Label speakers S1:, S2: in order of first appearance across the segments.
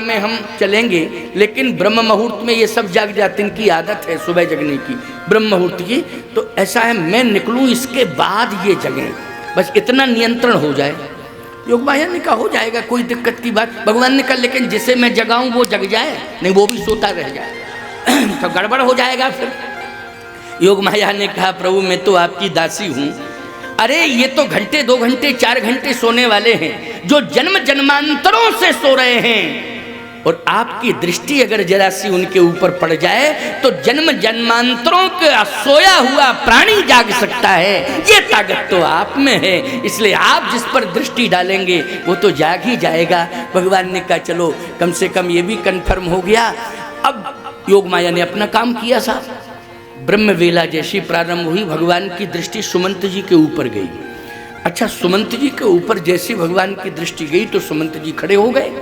S1: में हम चलेंगे, लेकिन ब्रह्म मुहूर्त में ये सब जाग जाते हैं, इनकी आदत है सुबह जगने की, ब्रह्म मुहूर्त की। तो ऐसा है मैं निकलूं इसके बाद ये जगें, बस इतना नियंत्रण हो जाए। योग माया ने कहा हो जाएगा, कोई दिक्कत की बात। भगवान ने कहा लेकिन जिसे मैं जगाऊं वो जग जाए, नहीं वो भी सोता रह जाए तो गड़बड़ हो जाएगा फिर। योग माया ने कहा प्रभु मैं तो आपकी दासी हूं। अरे ये तो घंटे 2 घंटे 4 घंटे सोने वाले हैं, जो जन्म जन्मांतरों से सो रहे हैं, और आपकी दृष्टि अगर जरा सी उनके ऊपर पड़ जाए तो जन्म जन्मांतरों का सोया हुआ प्राणी जाग सकता है। ये ताकत तो आप में है, इसलिए आप जिस पर दृष्टि डालेंगे वो तो जाग ही जाएगा। भगवान ने कहा चलो कम से कम ये भी कन्फर्म हो गया। अब योग माया ने अपना काम किया साहब। ब्रह्म वेला जैसी प्रारंभ हुई, भगवान की दृष्टि सुमंत जी के ऊपर गई। अच्छा, सुमंत जी के ऊपर जैसी भगवान की दृष्टि गई तो सुमंत जी खड़े हो गए।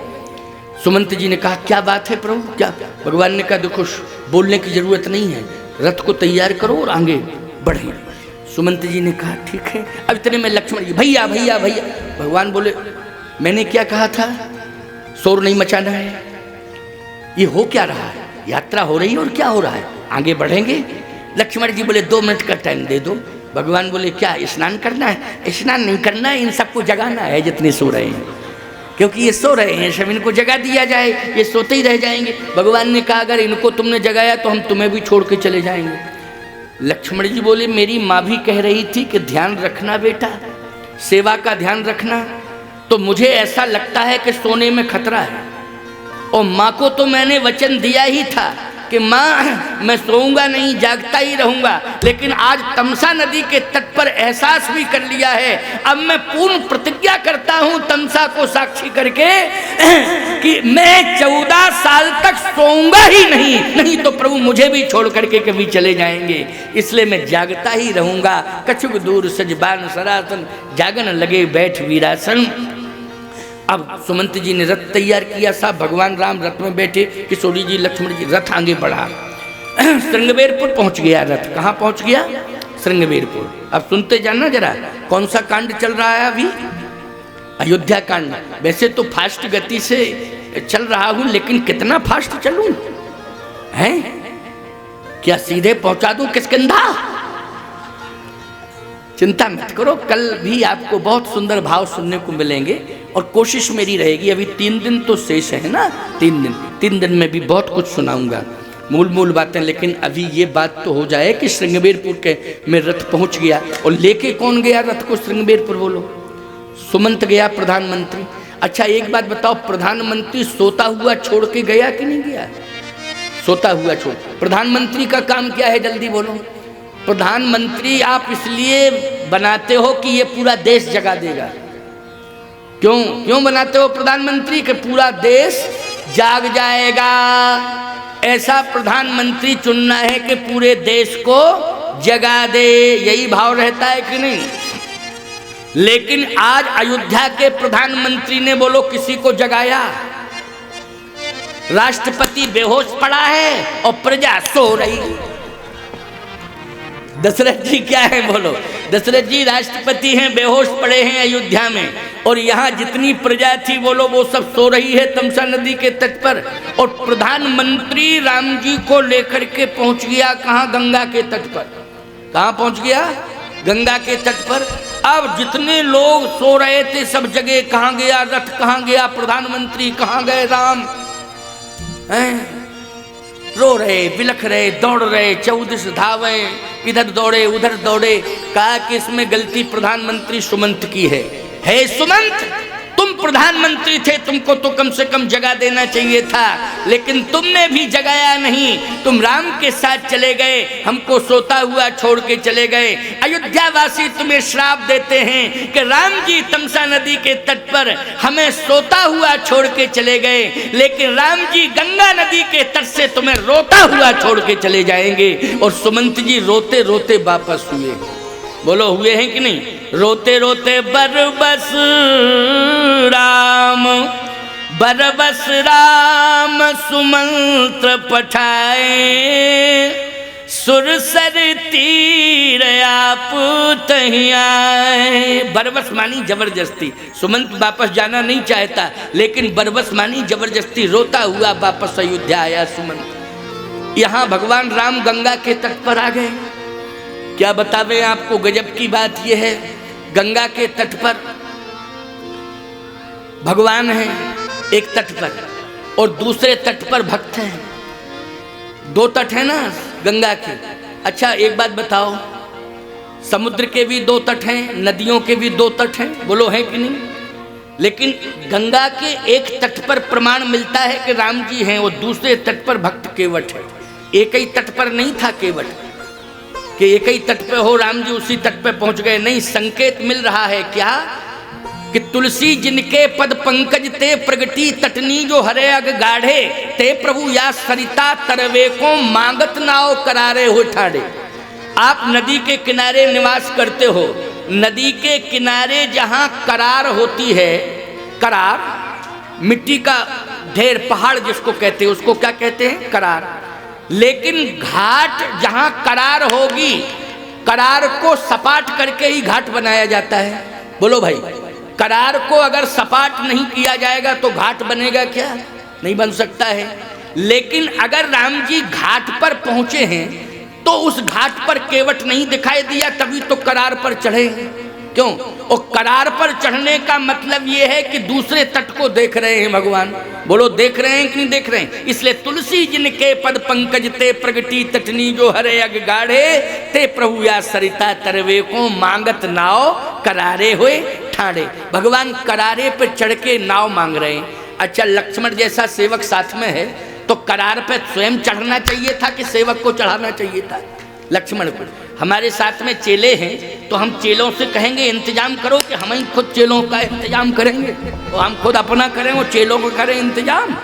S1: सुमंत जी ने कहा क्या बात है प्रभु, क्या? भगवान ने कहा देखो बोलने की जरूरत नहीं है, रथ को तैयार करो और आगे बढ़े। सुमंत जी ने कहा ठीक है। अब इतने में लक्ष्मण जी भैया भैया भैया। भगवान बोले मैंने क्या कहा था, शोर नहीं मचाना है। ये हो क्या रहा है, यात्रा हो रही है और क्या हो रहा है, आगे बढ़ेंगे। लक्ष्मण जी बोले 2 मिनट का टाइम दे दो। भगवान बोले क्या स्नान करना है? स्नान नहीं करना है, इन सबको जगाना है जितने सो रहे हैं, क्योंकि ये सो रहे हैं, सब इनको जगा दिया जाए, ये सोते ही रह जाएंगे। भगवान ने कहा अगर इनको तुमने जगाया तो हम तुम्हें भी छोड़ के चले जाएंगे। लक्ष्मण जी बोले मेरी माँ भी कह रही थी कि ध्यान रखना बेटा, सेवा का ध्यान रखना, तो मुझे ऐसा लगता है कि सोने में खतरा है। और माँ को तो मैंने वचन दिया ही था कि माँ मैं सोऊंगा नहीं, जागता ही रहूंगा, लेकिन आज तमसा नदी के तट पर एहसास भी कर लिया है। अब मैं पूर्ण प्रतिज्ञा करता हूँ तमसा को साक्षी करके कि मैं 14 साल तक सोऊंगा ही नहीं, नहीं तो प्रभु मुझे भी छोड़ करके कभी चले जाएंगे, इसलिए मैं जागता ही रहूंगा। कछुक दूर सजबान सरासन, जागन लगे बैठ वीरासन। अब सुमंत जी ने रथ तैयार किया साहब, भगवान राम रथ में बैठे, किशोरी जी लक्ष्मण जी, रथ आगे बढ़ा। श्रृंगवेरपुर पहुंच गया रथ। कहाँ पहुंच गया? श्रृंगवेरपुर। अब सुनते जाना जरा कौन सा कांड चल रहा है अभी, अयोध्या कांड। वैसे तो फास्ट गति से चल रहा हूं, लेकिन कितना फास्ट चलूं हैं? क्या सीधे पहुंचा दूं किष्किंधा? चिंता मत करो, कल भी आपको बहुत सुंदर भाव सुनने को मिलेंगे, और कोशिश मेरी रहेगी, अभी 3 दिन तो शेष है ना, 3 दिन में भी बहुत कुछ सुनाऊंगा, मूल बातें। लेकिन अभी ये बात तो हो जाए कि श्रृंगवेरपुर के में रथ पहुंच गया। और लेके कौन गया रथ को श्रृंगवेरपुर बोलो? सुमंत गया, प्रधानमंत्री। अच्छा एक बात बताओ, प्रधानमंत्री सोता हुआ छोड़ के गया कि नहीं गया? सोता हुआ छोड़। प्रधानमंत्री का काम क्या है जल्दी बोलो? प्रधानमंत्री आप इसलिए बनाते हो कि ये पूरा देश जगा देगा। क्यों बनाते हो प्रधानमंत्री? कि पूरा देश जाग जाएगा। ऐसा प्रधानमंत्री चुनना है कि पूरे देश को जगा दे, यही भाव रहता है कि नहीं? लेकिन आज अयोध्या के प्रधानमंत्री ने बोलो किसी को जगाया? राष्ट्रपति बेहोश पड़ा है और प्रजा सो रही। दशरथ जी क्या है बोलो? दशरथ जी राष्ट्रपति हैं, बेहोश पड़े हैं अयोध्या में, और यहाँ जितनी प्रजा थी बोलो वो सब सो रही है तमसा नदी के तट पर। और प्रधानमंत्री राम जी को लेकर के पहुंच गया कहाँ? गंगा के तट पर। कहाँ पहुंच गया? गंगा के तट पर। अब जितने लोग सो रहे थे सब जगह कहाँ गया रथ, कहाँ गया प्रधानमंत्री, कहाँ गए राम? हैं? रो रहे, बिलख रहे, दौड़ रहे, 14 धावे, इधर दौड़े उधर दौड़े। कहा कि इसमें गलती प्रधानमंत्री सुमंत की है सुमंत, तुम प्रधानमंत्री थे, तुमको तो कम से कम जगा देना चाहिए था, लेकिन तुमने भी जगाया नहीं। तुम राम के साथ चले गए, हमको सोता हुआ छोड़ के चले गए। अयोध्या वासी तुम्हें श्राप देते हैं कि राम जी तमसा नदी के तट पर हमें सोता हुआ छोड़ के चले गए, लेकिन राम जी गंगा नदी के तट से तुम्हें रोता हुआ छोड़ के चले जाएंगे। और सुमंत जी रोते रोते वापस हुए। बोलो हुए हैं कि नहीं? रोते रोते बरबस राम सुमंत्र पठाए, सुरसर तीर आप तहीं आए। बरबस मानी जबरदस्ती। सुमंत वापस जाना नहीं चाहता, लेकिन बरबस मानी जबरदस्ती, रोता हुआ वापस अयोध्या आया सुमंत। यहाँ भगवान राम गंगा के तट पर आ गए। क्या बतावे आपको, गजब की बात यह है, गंगा के तट पर भगवान है एक तट पर, और दूसरे तट पर भक्त हैं। दो तट है ना गंगा के। अच्छा एक बात बताओ, समुद्र के भी दो तट हैं, नदियों के भी दो तट हैं, बोलो है कि नहीं? लेकिन गंगा के एक तट पर प्रमाण मिलता है कि राम जी हैं, और दूसरे तट पर भक्त केवट है। एक ही तट पर नहीं था केवट कि एक ही तट पे हो राम जी उसी तट पे पहुंच गए, नहीं। संकेत मिल रहा है क्या कि तुलसी जिनके पद पंकज ते प्रगति तटनी जो हरे अग गाढ़े, ते प्रभु या सरिता तरवे को मांगत नाव करारे हो ठाड़े। आप नदी के किनारे निवास करते हो, नदी के किनारे जहां करार होती है, करार मिट्टी का ढेर, पहाड़ जिसको कहते हैं उसको क्या कहते हैं? करार। लेकिन घाट जहां करार होगी, करार को सपाट करके ही घाट बनाया जाता है। बोलो भाई, करार को अगर सपाट नहीं किया जाएगा तो घाट बनेगा क्या? नहीं बन सकता है। लेकिन अगर राम जी घाट पर पहुंचे हैं तो उस घाट पर केवट नहीं दिखाई दिया, तभी तो करार पर चढ़े। क्यों? और करार पर चढ़ने का मतलब यह है कि दूसरे तट को देख रहे हैं भगवान। बोलो देख रहे हैं कि नहीं देख रहे हैं? इसलिए तुलसी जिनके पद पंकज ते प्रगति तटनी जो हरे अग गाढ़े, ते प्रभु या सरिता तरवे को मांगत नाव करारे हुए ठाड़े। भगवान करारे पर चढ़ के नाव मांग रहे हैं। अच्छा, लक्ष्मण जैसा सेवक साथ में है तो करार पर स्वयं चढ़ना चाहिए था कि सेवक को चढ़ाना चाहिए था? लक्ष्मण को। हमारे साथ में चेले हैं तो हम चेलों से कहेंगे इंतजाम करो कि हम ही खुद चेलों का इंतजाम करेंगे, और हम खुद अपना करें और चेलों को करें इंतजाम?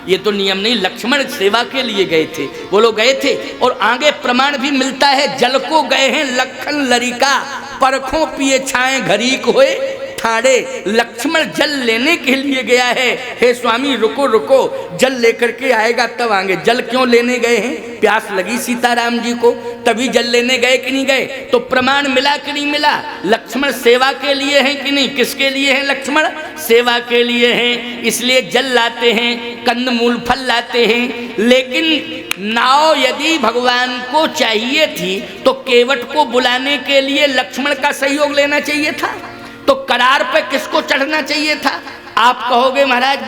S1: ये तो नियम नहीं। लक्ष्मण सेवा के लिए गए थे, वो लोग गए थे। और आगे प्रमाण भी मिलता है, जल को गए हैं लखन लरिका, परखों पिए छाए घरीक होए ठाड़े। लक्ष्मण जल लेने के लिए गया है, हे स्वामी रुको रुको, जल लेकर के आएगा तब आएंगे। जल क्यों लेने गए हैं? प्यास लगी सीताराम जी को, तभी जल लेने गए कि नहीं गए? तो प्रमाण मिला कि नहीं मिला? लक्ष्मण सेवा के लिए हैं कि नहीं? किसके लिए हैं लक्ष्मण? सेवा के लिए हैं, इसलिए जल लाते हैं, कंद मूल फल लाते हैं। लेकिन नाव यदि भगवान को चाहिए थी तो केवट को बुलाने के लिए लक्ष्मण का सहयोग लेना चाहिए था। तो करार पे किसको चढ़ना चाहिए था? आप कहोगे महाराज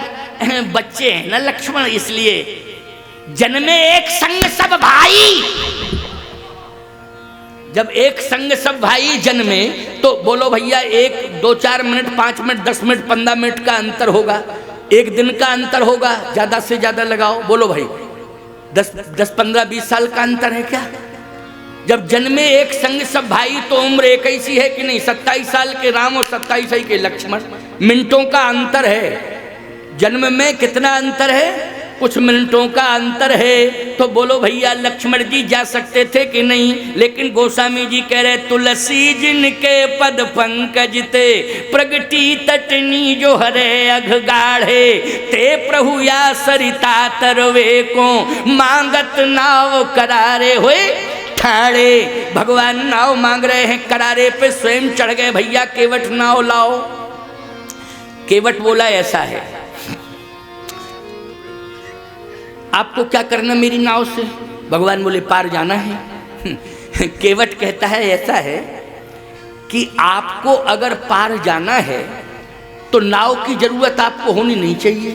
S1: बच्चे हैं ना लक्ष्मण, इसलिए जन्मे एक संग सब भाई। जब एक संग सब भाई जन्मे तो बोलो भैया 1, 2, 4 मिनट, 5 मिनट, 10 मिनट, 15 मिनट का अंतर होगा, एक दिन का अंतर होगा, ज्यादा से ज्यादा लगाओ। बोलो भाई 10, 15, 20 साल का अंतर है क्या? जब जन्मे एक संग सब भाई तो उम्र एक ही सी है कि नहीं? 27 साल के राम और 27 के लक्ष्मण, मिनटों का अंतर है। जन्म में कितना अंतर है? कुछ मिनटों का अंतर है। तो बोलो भैया लक्ष्मण जी जा सकते थे कि नहीं? लेकिन गोस्वामी जी कह रहे तुलसी जिनके पद पंकज ते प्रगति तटनी जो हरे अघ गाढ़े, ते प्रभु या सरिता तरवे को मांगत नाव करारे हुए ठाड़े। भगवान नाव मांग रहे हैं, करारे पे स्वयं चढ़ गए, भैया केवट नाव लाओ। केवट बोला ऐसा है, आपको क्या करना मेरी नाव से? भगवान बोले पार जाना है। केवट कहता है ऐसा है कि आपको अगर पार जाना है तो नाव की जरूरत आपको होनी नहीं चाहिए।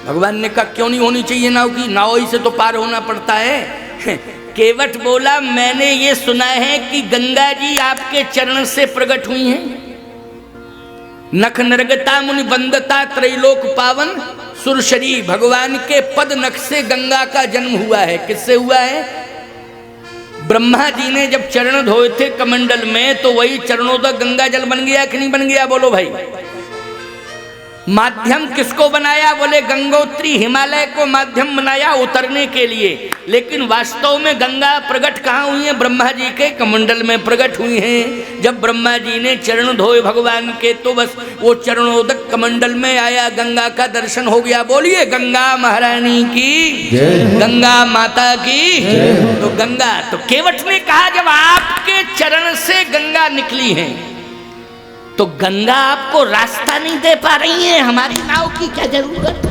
S1: भगवान ने कहा क्यों नहीं होनी चाहिए नाव की? नाव ही से तो पार होना पड़ता है। केवट बोला मैंने ये सुना है कि गंगा जी आपके चरण से प्रकट हुई हैं। नख नरगता मुनि बंदता त्रैलोक पावन सुरशरी। भगवान के पद नख से गंगा का जन्म हुआ है। किससे हुआ है? ब्रह्मा जी ने जब चरण धोए थे कमंडल में तो वही चरणों तक गंगा जल बन गया कि नहीं बन गया? बोलो भाई। माध्यम किसको बनाया? बोले गंगोत्री हिमालय को माध्यम बनाया उतरने के लिए। लेकिन वास्तव में गंगा प्रकट कहाँ हुई है? ब्रह्मा जी के कमंडल में प्रकट हुई हैं। जब ब्रह्मा जी ने चरण धोए भगवान के, तो बस वो चरणोदक कमंडल में आया, गंगा का दर्शन हो गया। बोलिए गंगा महारानी की, गंगा माता की। तो गंगा, तो केवट ने कहा जब आपके चरण से गंगा निकली है तो गंगा आपको रास्ता नहीं दे पा रही है, हमारी नाव की क्या जरूरत?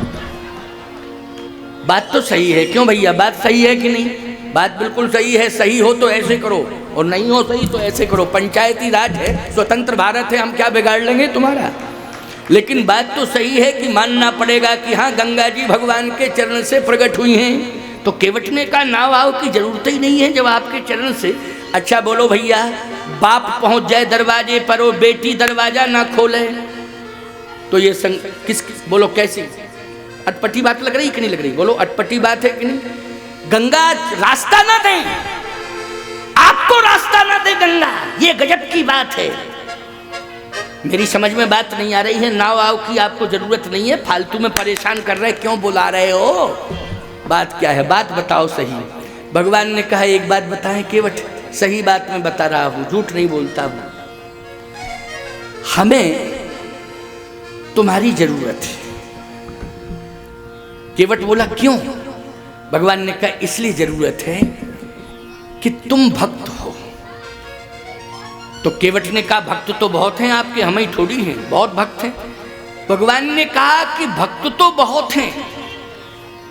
S1: बात तो सही है, क्यों भैया? बात सही है कि नहीं? बात बिल्कुल सही है। सही हो तो ऐसे करो और नहीं हो सही तो ऐसे करो। पंचायती राज है, स्वतंत्र भारत है, हम क्या बिगाड़ लेंगे तुम्हारा? लेकिन बात तो सही है कि मानना पड़ेगा कि हाँ, गंगा जी भगवान के चरण से प्रकट हुई हैं। तो केवट ने कहा नाव आव की जरूरत ही नहीं है जब आपके चरण से। अच्छा बोलो भैया, बाप पहुंच जाए दरवाजे पर और बेटी दरवाजा ना खोले तो ये बोलो कैसी अटपटी बात लग रही कि नहीं लग रही? बोलो अटपटी बात है कि नहीं? गंगा रास्ता ना दे, आपको रास्ता ना दे गंगा, ये गजब की बात है। मेरी समझ में बात नहीं आ रही है? नाव आव की आपको जरूरत नहीं है, फालतू में परेशान कर रहे, क्यों बुला रहे हो? बात क्या है? बात बताओ सही। भगवान ने कहा एक बात बताएं केवट, सही बात मैं बता रहा हूं, झूठ नहीं बोलता हूं। हमें तुम्हारी जरूरत है। केवट बोला क्यों? भगवान ने कहा इसलिए जरूरत है कि तुम भक्त हो। तो केवट ने कहा भक्त तो बहुत हैं आपके, हम ही थोड़ी हैं, बहुत भक्त हैं। भगवान ने कहा कि भक्त तो बहुत हैं,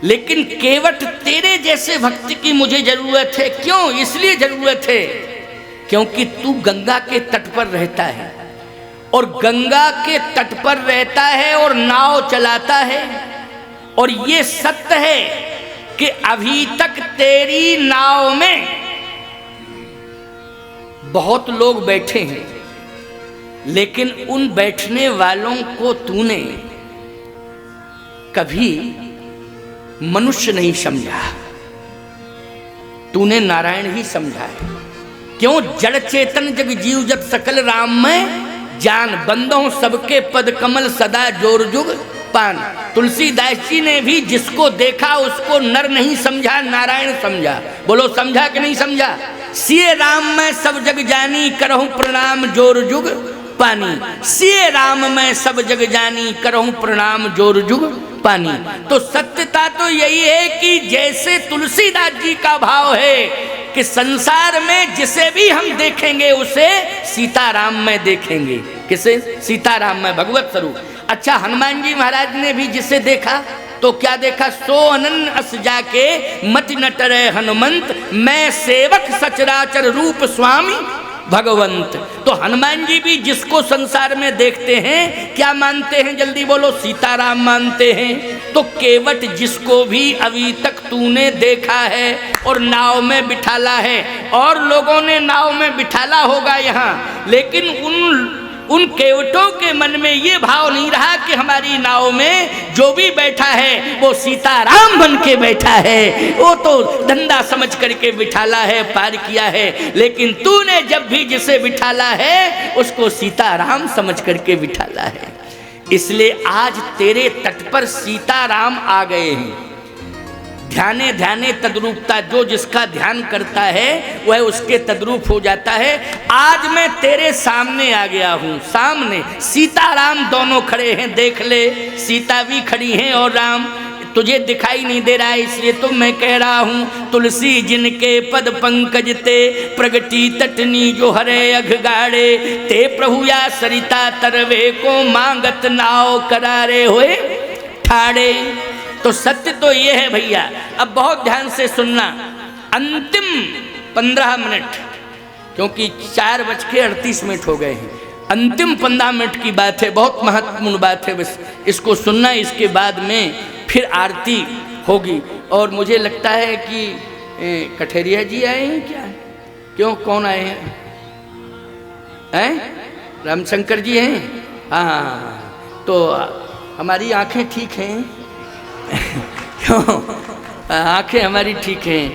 S1: लेकिन केवट तेरे जैसे भक्त की मुझे जरूरत है। क्यों? इसलिए जरूरत है क्योंकि तू गंगा के तट पर रहता है, और गंगा के तट पर रहता है और नाव चलाता है। और ये सत्य है कि अभी तक तेरी नाव में बहुत लोग बैठे हैं, लेकिन उन बैठने वालों को तूने कभी मनुष्य नहीं समझा, तूने नारायण ही समझा है। क्यों? जड़ चेतन जग जीव जब सकल राम में जान, बंदों सबके पद कमल सदा जोर जुग पान। तुलसीदास जी ने भी जिसको देखा उसको नर नहीं समझा, नारायण समझा। बोलो समझा कि नहीं समझा? सिए राम में सब जग जानी, करहूं प्रणाम जोर जुग पानी। सिए राम में सब जग जानी, करहूं प्रणाम जोर जुग पानी। तो सत्यता तो यही है कि जैसे तुलसीदास जी का भाव है कि संसार में जिसे भी हम देखेंगे उसे सीताराम में देखेंगे। किसे? सीताराम में, भगवत स्वरूप। अच्छा, हनुमान जी महाराज ने भी जिसे देखा तो क्या देखा? सो अनन अस जाके मति न टरे हनुमंत, मैं सेवक सचराचर रूप स्वामी भगवंत। तो हनुमान जी भी जिसको संसार में देखते हैं क्या मानते हैं? जल्दी बोलो, सीताराम मानते हैं। तो केवट जिसको भी अभी तक तूने देखा है और नाव में बिठाला है, और लोगों ने नाव में बिठाला होगा यहाँ, लेकिन उन केवटों के मन में ये भाव नहीं रहा कि हमारी नाव में जो भी बैठा है वो सीताराम बन के बैठा है। वो तो धंधा समझ करके बिठाला है, पार किया है। लेकिन तूने जब भी जिसे बिठाला है उसको सीताराम समझ करके बिठाला है। इसलिए आज तेरे तट पर सीताराम आ गए हैं। ध्याने ध्याने तद्रूपता, जो जिसका ध्यान करता है वह उसके तद्रूप हो जाता है। आज मैं तेरे सामने आ गया हूँ, सामने सीताराम दोनों खड़े हैं, देख ले, सीता भी खड़ी हैं और राम तुझे दिखाई नहीं दे रहा है, इसलिए तो मैं कह रहा हूँ। तुलसी जिनके पद पंकज ते, प्रगति तटनी जो हरे अघगाड़े, ते प्रभु या सरिता तरवे को मांगत नाव करारे हुए ठाड़े। तो सत्य तो ये है भैया, अब बहुत ध्यान से सुनना। अंतिम 15 मिनट, क्योंकि 4:38 हो गए हैं, अंतिम 15 मिनट की बात है, बहुत महत्वपूर्ण बात है, बस इसको सुनना। इसके बाद में फिर आरती होगी। और मुझे लगता है कि कठेरिया जी आए हैं क्या? क्यों, कौन आए हैं? रामशंकर जी हैं? हाँ, तो हमारी आंखें ठीक हैं? क्यों? आंखें हमारी ठीक हैं?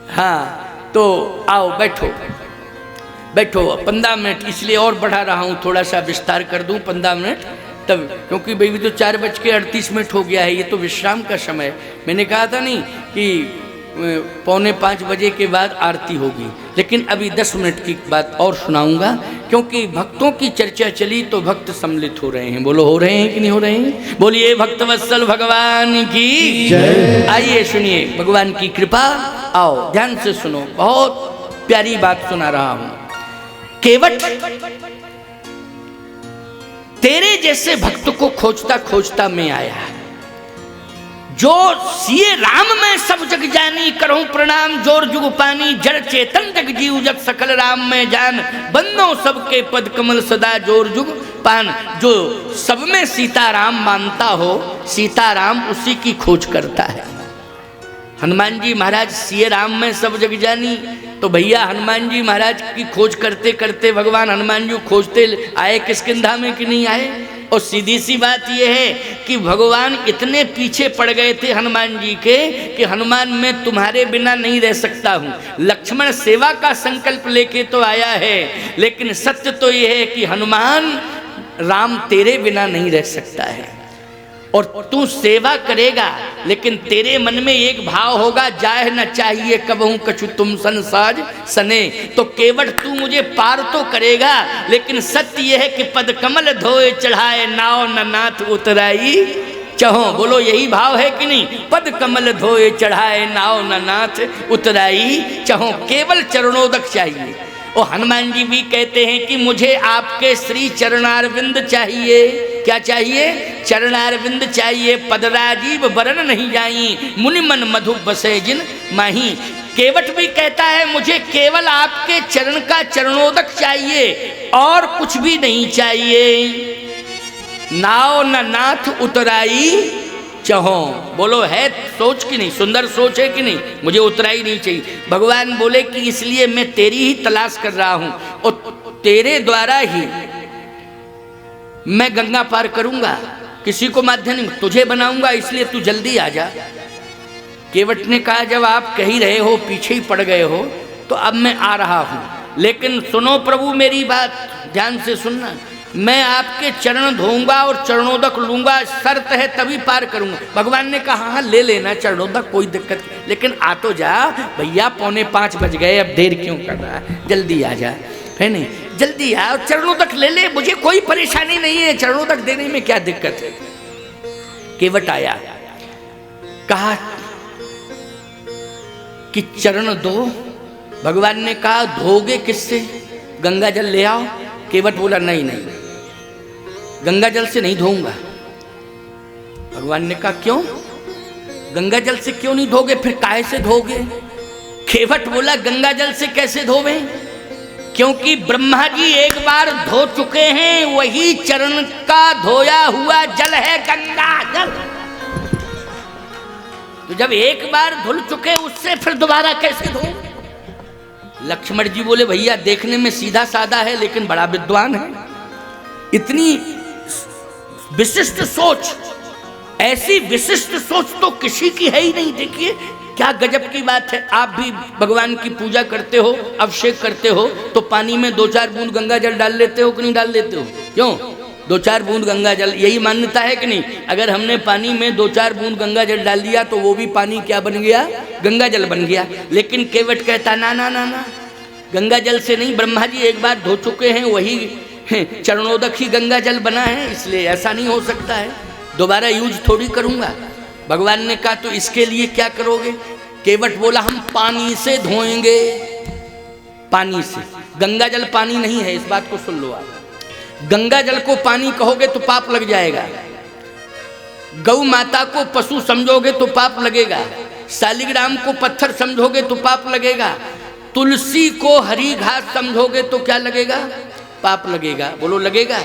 S1: हाँ, तो आओ बैठो। बैठो 15 मिनट, इसलिए और बढ़ा रहा हूँ, थोड़ा सा विस्तार कर दूँ 15 मिनट तब, क्योंकि भाई तो 4:38 हो गया है, ये तो विश्राम का समय। मैंने कहा था नहीं कि 4:45 बजे के बाद आरती होगी, लेकिन अभी 10 मिनट की बात और सुनाऊंगा, क्योंकि भक्तों की चर्चा चली तो भक्त सम्मिलित हो रहे हैं। बोलो हो रहे हैं कि नहीं हो रहे हैं? बोलिए भक्तवत्सल भगवान की जय। आइए सुनिए भगवान की कृपा, आओ ध्यान से सुनो, बहुत प्यारी बात सुना रहा हूं। केवट तेरे जैसे भक्त को खोजता खोजता मैं आया, जो सिए राम में सब जग जानी, करहूं प्रणाम जोर जुग पानी, जड़ चेतन जग जीव जग सकल राम में जान, बंदो सबके पद कमल सदा जोर जुग पान। जो सब में सीताराम मानता हो, सीताराम उसी की खोज करता है। हनुमान जी महाराज सिए राम में सब जग जानी, तो भैया हनुमान जी महाराज की खोज करते करते भगवान हनुमान जी खोजते आए किष्किंधा में कि नहीं आए? और सीधी सी बात यह है कि भगवान इतने पीछे पड़ गए थे हनुमान जी के कि हनुमान मैं तुम्हारे बिना नहीं रह सकता हूँ। लक्ष्मण सेवा का संकल्प लेके तो आया है, लेकिन सत्य तो यह है कि हनुमान राम तेरे बिना नहीं रह सकता है। और तू सेवा करेगा, लेकिन तेरे मन में एक भाव होगा, जाए न चाहिए कबहू कछु तुम संसाज सने। तो केवट तू मुझे पार तो करेगा, लेकिन सत्य यह है कि पद कमल धोए चढ़ाए, नाव न नाथ उतराई चहो। बोलो यही भाव है कि नहीं? पद कमल धोए चढ़ाए, नाव न नाथ उतराई चहो। केवल चरणोदक चाहिए। और हनुमान जी भी कहते हैं कि मुझे आपके श्री चरणारविंद चाहिए। क्या चाहिए? चरणारविंद चाहिए। पदराजीव वरण नहीं जाई, मुनि मन मधु बसे जिन माही। केवट भी कहता है मुझे केवल आपके चरण का चरणोदक चाहिए, और कुछ भी नहीं चाहिए। नाव न नाथ उतराई चहो। बोलो है सोच कि नहीं? सुंदर सोच है कि नहीं? मुझे उतराई नहीं चाहिए। भगवान बोले कि इसलिए मैं तेरी ही तलाश कर रहा हूं, और तेरे द्वारा ही मैं गंगा पार करूंगा। किसी को माध्यम नहीं, तुझे बनाऊंगा, इसलिए तू जल्दी आ जा। केवट ने कहा जब आप कह ही रहे हो, पीछे ही पड़ गए हो, तो अब मैं आ रहा हूं। लेकिन सुनो प्रभु मेरी बात ध्यान से सुनना, मैं आपके चरण धोऊंगा और चरणोदक लूंगा, शर्त है तभी पार करूंगा। भगवान ने कहा हाँ ले लेना चरणोदक, कोई दिक्कत नहीं, लेकिन आ तो जा भैया, 4:45 बज गए, अब देर क्यों कर रहा है, जल्दी आ जा, है नहीं? जल्दी आ और चरणोदक ले ले, मुझे कोई परेशानी नहीं है, चरणोदक देने में क्या दिक्कत है। केवट आया, कहा कि चरण दो। भगवान ने कहा धोगे किससे? गंगा जल ले आओ। केवट बोला नहीं नहीं, गंगा जल से नहीं धोऊंगा। भगवान ने कहा क्यों? गंगा जल से क्यों नहीं धोगे? फिर काहे से धोगे? केवट बोला गंगा जल से कैसे धोवे? क्योंकि ब्रह्मा जी एक बार धो चुके हैं, वही चरण का धोया हुआ जल है गंगा जल। तो जब एक बार धुल चुके उससे फिर दोबारा कैसे धो? लक्ष्मण जी बोले भैया देखने में सीधा साधा है, लेकिन बड़ा विद्वान है। इतनी विशिष्ट सोच, ऐसी विशिष्ट सोच तो किसी की है ही नहीं। देखिए क्या गजब की बात है। आप भी भगवान की पूजा करते हो, अभिषेक करते हो, तो पानी में 2-4 बूंद गंगा जल डाल लेते हो कि नहीं डाल लेते हो? क्यों? 2-4 बूंद गंगा जल, यही मान्यता है कि नहीं? अगर हमने पानी में 2-4 बूंद गंगा जल डाल दिया तो वो भी पानी क्या बन गया? गंगा जल बन गया। लेकिन केवट कहता ना ना ना ना, गंगा जल से नहीं, ब्रह्मा जी एक बार धो चुके हैं, वही चरणोदक ही गंगा जल बना है, इसलिए ऐसा नहीं हो सकता है, दोबारा यूज थोड़ी करूंगा। भगवान ने कहा तो इसके लिए क्या करोगे? केवट बोला हम पानी से धोएंगे। पानी से, गंगा जल पानी नहीं है, इस बात को सुन लो आप। गंगा जल को पानी कहोगे तो पाप लग जाएगा, गौ माता को पशु समझोगे तो पाप लगेगा, शालिग्राम को पत्थर समझोगे तो पाप लगेगा, तुलसी को हरी घास समझोगे तो क्या लगेगा? पाप लगेगा। बोलो लगेगा।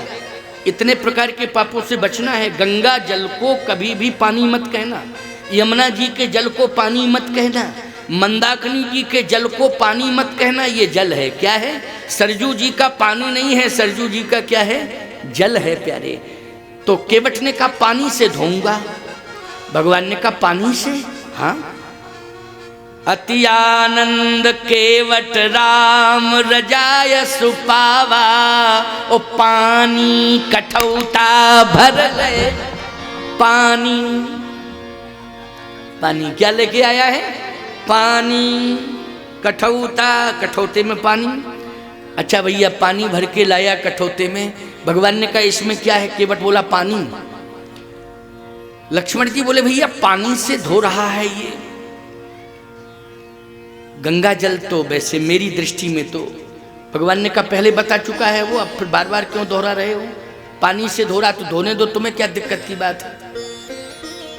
S1: इतने प्रकार के पापों से बचना है। गंगा जल को कभी भी पानी मत कहना, यमुना जी के जल को पानी मत कहना, मंदाकिनी जी के जल को पानी मत कहना। ये जल है, क्या है? सरजू जी का पानी नहीं है, सरजू जी का क्या है? जल है प्यारे। तो केवट ने कहा पानी से धोऊंगा। भगवान ने कहा पानी से? हाँ अति आनंद केवट राम रजाय सुपावा, ओ पानी कठौता भर ले। पानी, पानी क्या लेके आया है? पानी, कठौता, कठौते में पानी। अच्छा भैया पानी भर के लाया कठौते में, भगवान ने कहा इसमें क्या है? केवट बोला पानी। लक्ष्मण जी बोले भैया पानी से धो रहा है ये गंगा जल, तो वैसे मेरी दृष्टि में तो भगवान ने कहा पहले बता चुका है वो, अब फिर बार बार क्यों दोहरा रहे हो? पानी से धो रहा तो धोने दो, तुम्हें क्या दिक्कत की बात है?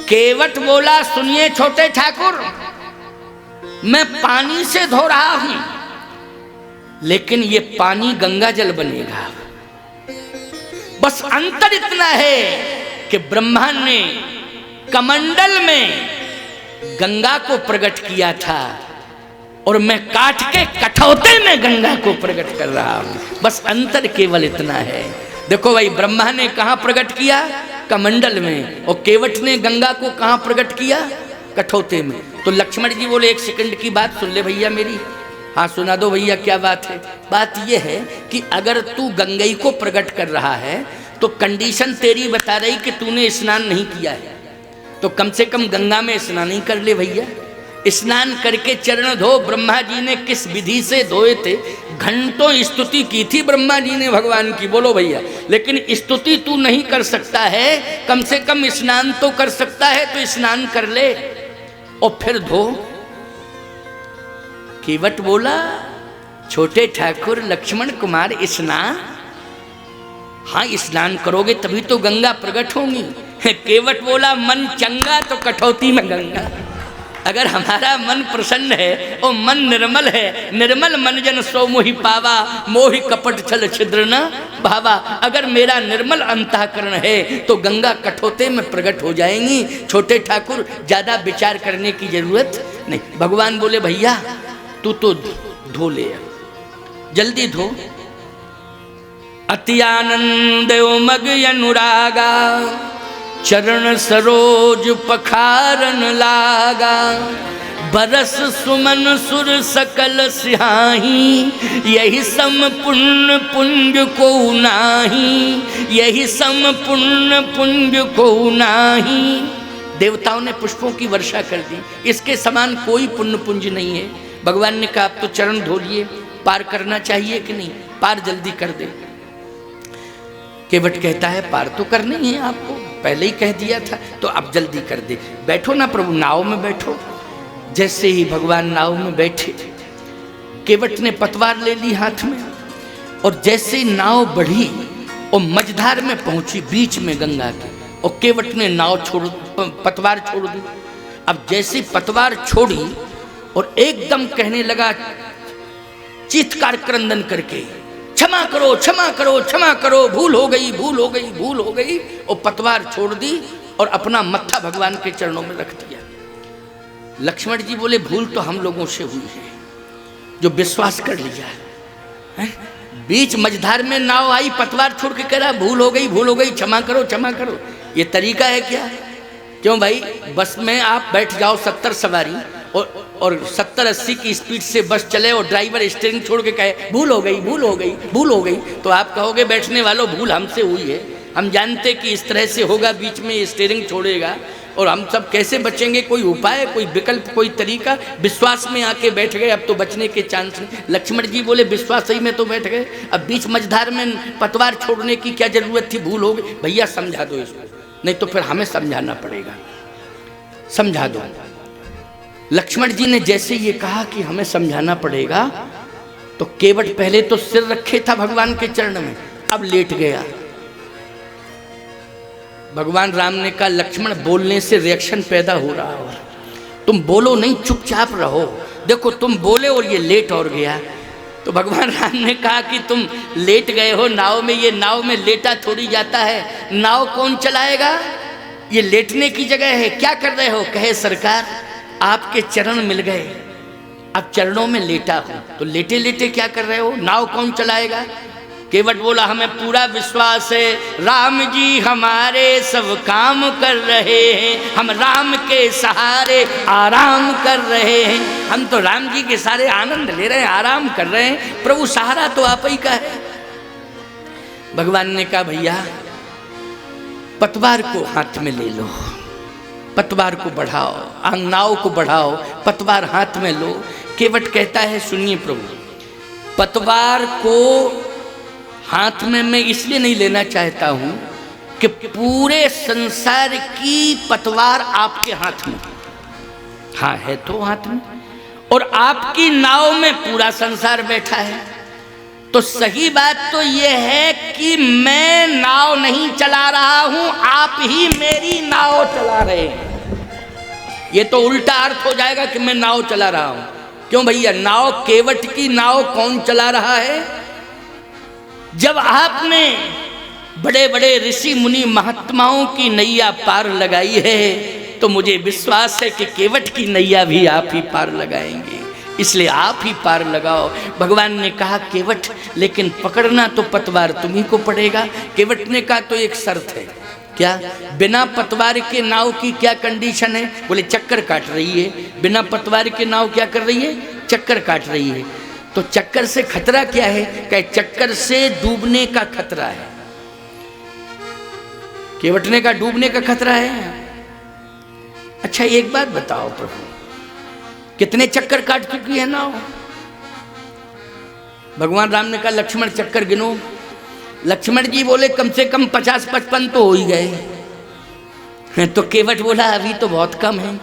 S1: केवट बोला सुनिए छोटे ठाकुर, मैं पानी से धो रहा हूं, लेकिन ये पानी गंगा जल बनेगा। बस अंतर इतना है कि ब्रह्मा ने कमंडल में गंगा को प्रकट किया था और मैं काट के कठौते में गंगा को प्रकट कर रहा हूं। बस अंतर केवल इतना है। देखो भाई ब्रह्मा ने कहां प्रकट किया? कमंडल में, और केवट ने गंगा को कहां प्रकट किया? कठौते में। तो लक्ष्मण जी बोले एक सेकंड की बात सुन ले भैया मेरी। हाँ सुना दो भैया, क्या बात है? बात यह है कि अगर तू गंगई को प्रकट कर रहा है तो कंडीशन तेरी बता रही कि तूने स्नान नहीं किया है, तो कम से कम गंगा में स्नान ही कर ले भैया। स्नान करके चरण धो। ब्रह्मा जी ने किस विधि से धोए थे? घंटों स्तुति की थी ब्रह्मा जी ने भगवान की, बोलो भैया। लेकिन स्तुति तू नहीं कर सकता है, कम से कम स्नान तो कर सकता है, तो स्नान कर ले और फिर धो। केवट बोला छोटे ठाकुर लक्ष्मण कुमार स्नान, हाँ स्नान करोगे तभी तो गंगा प्रकट होंगी। केवट बोला मन चंगा तो कठौती में गंगा। अगर हमारा मन प्रसन्न है और मन निर्मल है, निर्मल मन जन सो मोहि पावा, मोहि कपट छल छिद्र न भावा। अगर मेरा निर्मल अंतःकरण है तो गंगा कठौते में प्रकट हो जाएंगी। छोटे ठाकुर ज्यादा विचार करने की जरूरत नहीं। भगवान बोले भैया तू तो धो ले, जल्दी धो। अति आनंद उमग अनुरागा, चरण सरोज पखारन लागा। बरस सुमन सुर सकल सिहाही, यही सम पुण्य पुंज को नाही, यही सम पुण्य पुंज को नाही। देवताओं ने पुष्पों की वर्षा कर दी, इसके समान कोई पुण्य पुंज नहीं है। भगवान ने कहा अब तो चरण धो लिए, पार करना चाहिए कि नहीं? पार जल्दी कर दे। केवट कहता है पार तो करना ही है आपको, पहले ही कह दिया था, तो अब जल्दी कर दे। बैठो ना प्रभु, नाव में बैठो। जैसे ही भगवान नाव में बैठे, केवट ने पतवार ले ली हाथ में, और जैसे नाव बढ़ी और मझधार में पहुंची बीच में गंगा के, और केवट ने पतवार छोड़ दी। अब जैसे पतवार छोड़ी और एकदम कहने लगा चीत्कार क्रंदन करके, क्षमा करो क्षमा करो क्षमा करो, भूल हो गई भूल हो गई भूल हो गई, और पतवार छोड़ दी और अपना मत्था भगवान के चरणों में रख दिया। लक्ष्मण जी बोले भूल तो हम लोगों से हुई है, जो विश्वास कर लिया है। बीच मझधार में नाव आई, पतवार छोड़ के कह रहा भूल हो गई क्षमा करो क्षमा करो। ये तरीका है क्या? क्यों भाई, बस में आप बैठ जाओ 70 सवारी और 70-80 की स्पीड से बस चले और ड्राइवर स्टीयरिंग छोड़ के कहे भूल हो गई भूल हो गई भूल हो गई, तो आप कहोगे बैठने वालों भूल हमसे हुई है, हम जानते कि इस तरह से होगा, बीच में स्टीयरिंग छोड़ेगा और हम सब कैसे बचेंगे? कोई उपाय, कोई विकल्प, कोई तरीका? विश्वास में आके बैठ गए, अब तो बचने के चांस नहीं। लक्ष्मण जी बोले विश्वास ही में तो बैठ गए, अब बीच मझधार में पतवार छोड़ने की क्या जरूरत थी? भूल हो गई। भैया समझा दो इसको, नहीं तो फिर हमें समझाना पड़ेगा, समझा दो। लक्ष्मण जी ने जैसे ये कहा कि हमें समझाना पड़ेगा, तो केवट पहले तो सिर रखे था भगवान के चरण में, अब लेट गया। भगवान राम ने कहा लक्ष्मण बोलने से रिएक्शन पैदा हो रहा है, तुम बोलो नहीं, चुपचाप रहो। देखो तुम बोले और ये लेट और गया। तो भगवान राम ने कहा कि तुम लेट गए हो नाव में, ये नाव में लेटा थोड़ी जाता है, नाव कौन चलाएगा? ये लेटने की जगह है, क्या कर रहे हो? कहे सरकार आपके चरण मिल गए, अब चरणों में लेटा हूं, तो लेटे लेटे क्या कर रहे हो? नाव कौन चलाएगा? केवट बोला हमें पूरा विश्वास है, राम जी हमारे सब काम कर रहे हैं, हम राम के सहारे आराम कर रहे हैं, हम तो राम जी के सारे आनंद ले रहे हैं, आराम कर रहे हैं, प्रभु सहारा तो आप ही का है। भगवान ने कहा भैया पतवार को हाथ में ले लो, पतवार को बढ़ाओ, नाव को बढ़ाओ, पतवार हाथ में लो। केवट कहता है सुनिए प्रभु, पतवार को हाथ में मैं इसलिए नहीं लेना चाहता हूं कि पूरे संसार की पतवार आपके हाथ में, हाँ है तो हाथ में, और आपकी नाव में पूरा संसार बैठा है। तो सही बात तो यह है कि मैं नाव नहीं चला रहा हूं, आप ही मेरी नाव चला रहे हैं। ये तो उल्टा अर्थ हो जाएगा कि मैं नाव चला रहा हूं। क्यों भैया, नाव केवट की नाव कौन चला रहा है? जब आपने बड़े बड़े ऋषि मुनि महात्माओं की नैया पार लगाई है तो मुझे विश्वास है कि केवट की नैया भी आप ही पार लगाएंगे, इसलिए आप ही पार लगाओ। भगवान ने कहा केवट लेकिन पकड़ना तो पतवार तुम्ही को पड़ेगा। केवट ने कहा तो एक शर्त है। क्या? बिना पतवार के नाव की क्या कंडीशन है? बोले चक्कर काट रही है। बिना पतवार के नाव क्या कर रही है? चक्कर काट रही है। तो चक्कर से खतरा क्या है? क्या चक्कर से डूबने का खतरा है। केवटने का डूबने का खतरा है। अच्छा एक बात बताओ प्रभु, कितने चक्कर काट चुकी है नाव? भगवान राम ने कहा लक्ष्मण चक्कर गिनो। लक्ष्मण जी बोले कम से कम 50-55 तो हो ही गए। तो केवट बोला अभी तो बहुत कम है।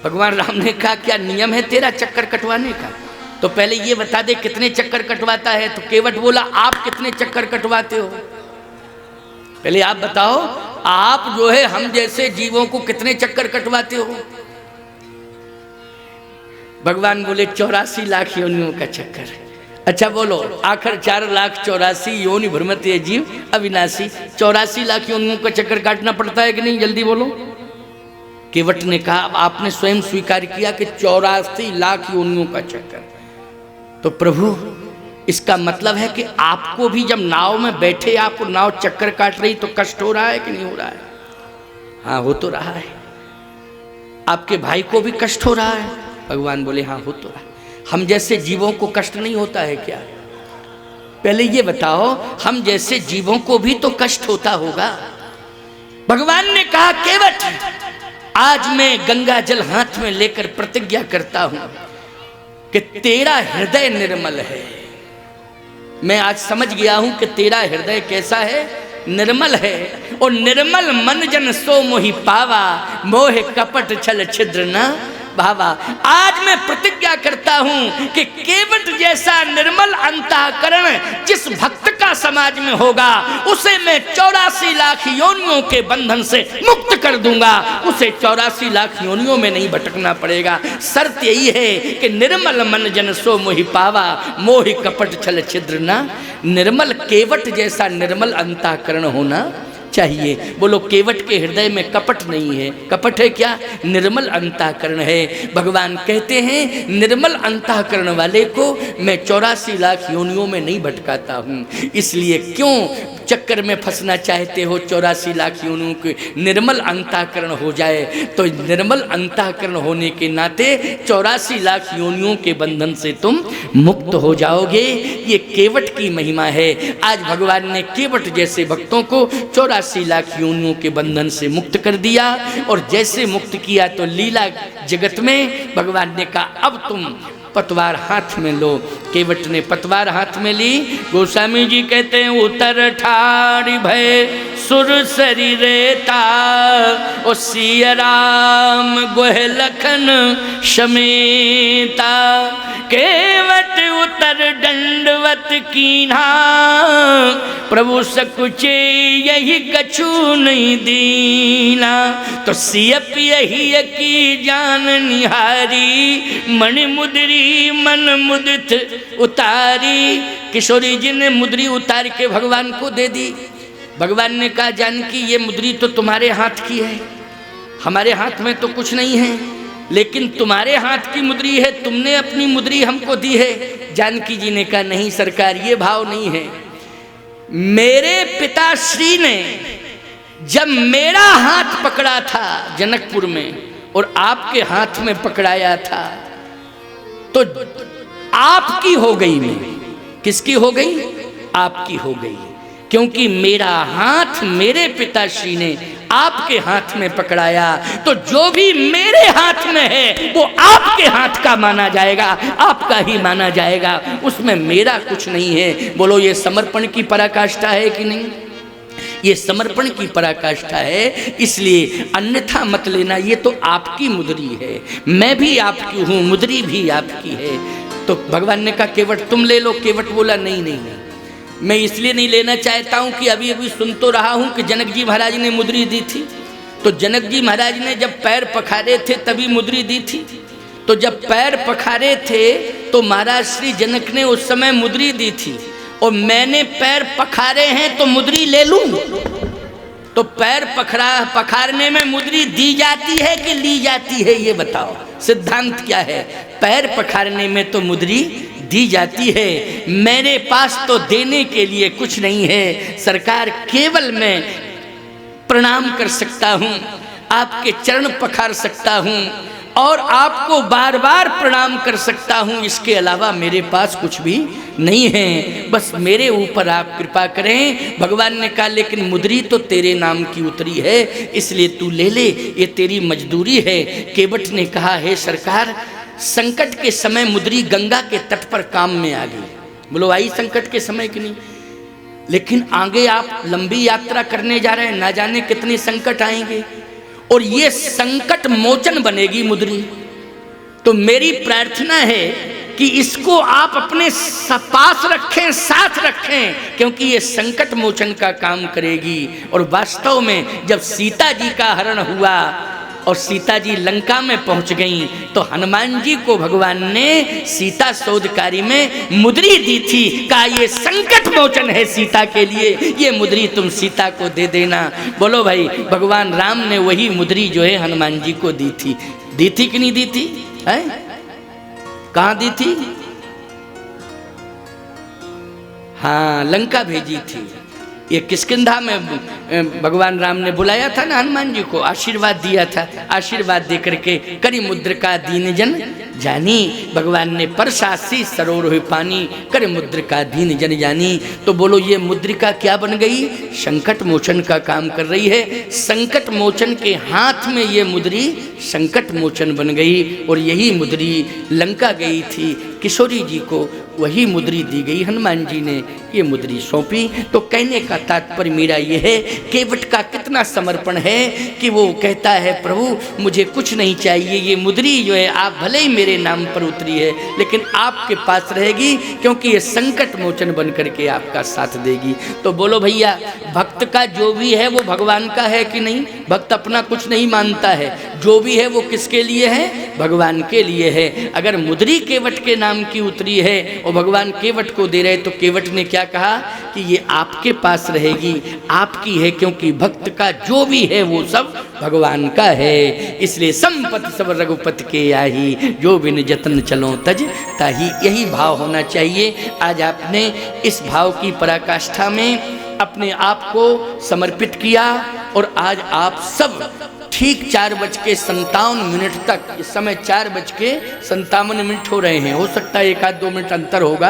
S1: भगवान राम ने कहा क्या नियम है तेरा चक्कर कटवाने का? तो पहले ये बता दे कितने चक्कर कटवाता है। तो केवट बोला आप कितने चक्कर कटवाते हो? पहले आप बताओ, आप जो है हम जैसे जीवों को कितने चक्कर कटवाते हो? भगवान बोले 84 लाख योनियों का चक्कर। अच्छा बोलो, आखिर 4,84,000 योनि भ्रमत ये जीव अविनाशी, 84 लाख योनियों का चक्कर काटना पड़ता है कि नहीं? जल्दी बोलो। केवट ने कहा आपने स्वयं स्वीकार किया कि 84 लाख योनियों का चक्कर। तो प्रभु इसका मतलब है कि आपको भी जब नाव में बैठे आपको नाव चक्कर काट रही तो कष्ट हो रहा है कि नहीं हो रहा है? हाँ हो तो रहा है। आपके भाई को भी कष्ट हो रहा है? भगवान बोले हाँ हो तो रहा है। हम जैसे जीवों को कष्ट नहीं होता है क्या? पहले ये बताओ, हम जैसे जीवों को भी तो कष्ट होता होगा। भगवान ने कहा केवट आज मैं गंगा जल हाथ में लेकर प्रतिज्ञा करता हूं कि तेरा हृदय निर्मल है। मैं आज समझ गया हूं कि तेरा हृदय कैसा है? निर्मल है। और निर्मल मन जन सो मोहि पावा, मोह कपट छल छिद्र न भावा। आज मैं प्रतिज्ञा करता हूं कि केवट जैसा निर्मल अंतःकरण जिस भक्त का समाज में होगा उसे मैं 84 लाख योनियों के बंधन से मुक्त कर दूंगा। उसे 84 लाख योनियों में नहीं भटकना पड़ेगा। शर्त यही है कि निर्मल मन जन सो मोहि पावा, मोहि कपट छल छिद्र न। निर्मल केवट जैसा निर्मल अंतःकरण होना चाहिए। बोलो केवट के हृदय में कपट नहीं है। कपट है क्या? निर्मल अंतःकरण है। भगवान कहते हैं निर्मल अंतःकरण वाले को मैं 84 लाख योनियों में नहीं भटकाता हूँ। इसलिए क्यों चक्कर में फंसना चाहते हो? 84 लाख योनियों के निर्मल अंतःकरण हो जाए तो निर्मल अंतःकरण होने के नाते 84 लाख योनियों के बंधन से तुम मुक्त हो जाओगे। ये केवट की महिमा है। आज भगवान ने केवट जैसे भक्तों को 84 लाख योनियों के बंधन से मुक्त कर दिया। और जैसे मुक्त किया तो लीला जगत में भगवान ने कहा अब तुम पतवार हाथ में लो। केवट ने पतवार हाथ में ली। गोस्वामी जी कहते हैं उतर ठाड़ी भय सुर शरीरेता, ओ सिया राम गोह लखन समेता। केवट उतर दंडवत कीन्हा, प्रभु सकुचे यही कछु नहीं दीना। तो सियप यही की जान निहारी, मणि मुद्री मन मुदित उतारी। किशोरी जी ने मुद्री उतार के भगवान को दे दी। भगवान ने कहा जानकी ये मुद्री तो तुम्हारे हाथ की है, हमारे हाथ में तो कुछ नहीं है। लेकिन तुम्हारे हाथ की मुद्री है, तुमने अपनी मुद्री हमको दी है। जानकी जी ने कहा नहीं सरकार, ये भाव नहीं है। मेरे पिताश्री ने जब मेरा हाथ पकड़ा था जनकपुर में और आपके हाथ में पकड़ाया था तो आपकी हो गई मैं। किसकी हो गई? आपकी हो गई, क्योंकि मेरा हाथ मेरे पिताश्री ने आपके हाथ में पकड़ाया, तो जो भी मेरे हाथ में है वो आपके हाथ का माना जाएगा, आपका ही माना जाएगा, उसमें मेरा कुछ नहीं है। बोलो ये समर्पण की पराकाष्ठा है कि नहीं? ये समर्पण की पराकाष्ठा है, इसलिए अन्यथा मत लेना। ये तो आपकी मुद्री है, मैं भी आपकी हूँ, मुद्री भी आपकी है। तो भगवान ने कहा केवट तुम ले लो। केवट बोला नहीं नहीं नहीं, मैं इसलिए नहीं लेना चाहता हूं कि अभी अभी सुन तो रहा हूं कि जनक जी महाराज ने मुद्री दी थी। तो जनक जी महाराज ने जब पैर पखारे थे तभी मुद्री दी थी। तो जब पैर पखारे थे तो महाराज श्री जनक ने उस समय मुद्री दी थी, और मैंने पैर पखारे हैं तो मुद्री ले लूं? तो पैर पखारने में मुद्री दी जाती है कि ली जाती है, ये बताओ। सिद्धांत क्या है? पैर पखारने में तो मुद्री दी जाती है। मेरे पास तो देने के लिए कुछ नहीं है सरकार, केवल मैं प्रणाम कर सकता हूँ, आपके चरण पखार सकता हूँ और आपको बार बार प्रणाम कर सकता हूँ, इसके अलावा मेरे पास कुछ भी नहीं है। बस मेरे ऊपर आप कृपा करें। भगवान ने कहा लेकिन मुद्री तो तेरे नाम की उतरी है, इसलिए तू ले ले, ये तेरी मजदूरी है। केवट ने कहा हे सरकार, संकट के समय मुद्री गंगा के तट पर काम में आ गई। बोलो आई संकट के समय कि नहीं? लेकिन आगे आप लंबी यात्रा करने जा रहे हैं, ना जाने कितने संकट आएंगे, और ये संकट मोचन बनेगी मुद्री। तो मेरी प्रार्थना है कि इसको आप अपने पास रखें, साथ रखें, क्योंकि ये संकट मोचन का काम करेगी। और वास्तव में जब सीता जी का हरण हुआ और सीता जी लंका में पहुंच गईं, तो हनुमान जी को भगवान ने सीता शोधकारी में मुद्री दी थी। कहा ये संकट मोचन है सीता के लिए, ये मुद्री तुम सीता को दे देना। बोलो भाई, भगवान राम ने वही मुद्री जो है हनुमान जी को दी थी। दी थी कि नहीं दी थी? है कहाँ दी थी? हाँ, लंका भेजी थी। ये किष्किंधा में भगवान राम ने बुलाया था ना हनुमान जी को, आशीर्वाद दिया था। आशीर्वाद दे करके करी मुद्रिका दीन जन जानी, भगवान ने परशासी सरोवर हुए पानी, कर मुद्रिका दीन जन जानी। तो बोलो ये मुद्रिका क्या बन गई? संकट मोचन का काम कर रही है। संकट मोचन के हाथ में ये मुद्री संकट मोचन बन गई, और यही मुद्री लंका गई थी किशोरी जी को, वही मुद्री दी गई। हनुमान जी ने ये मुद्री सौंपी। तो कहने का तात्पर्य मेरा ये है, केवट का कितना समर्पण है कि वो कहता है प्रभु मुझे कुछ नहीं चाहिए, ये मुद्री जो है आप भले ही मेरे नाम पर उतरी है लेकिन आपके पास रहेगी, क्योंकि ये संकट मोचन बन करके आपका साथ देगी। तो बोलो भैया, भक्त का जो भी है वो भगवान का है कि नहीं? भक्त अपना कुछ नहीं मानता है, जो भी है वो किसके लिए है? भगवान के लिए है। अगर मुद्री केवट के नाम की उतरी है और भगवान केवट को दे रहे, तो केवट ने क्या कहा कि ये आपके पास रहेगी, आपकी है, क्योंकि भक्त का जो भी है वो सब भगवान का है। इसलिए संपत्ति सब रघुपति के आही, जो बिन जतन चलो तज ताही। यही भाव होना चाहिए। आज आपने इस भाव की पराकाष्ठा में अपने आप को समर्पित किया, और आज आप सब ठीक 4:57 तक, इस समय 4:57 हो रहे हैं, हो सकता है 1 आध 2 मिनट अंतर होगा।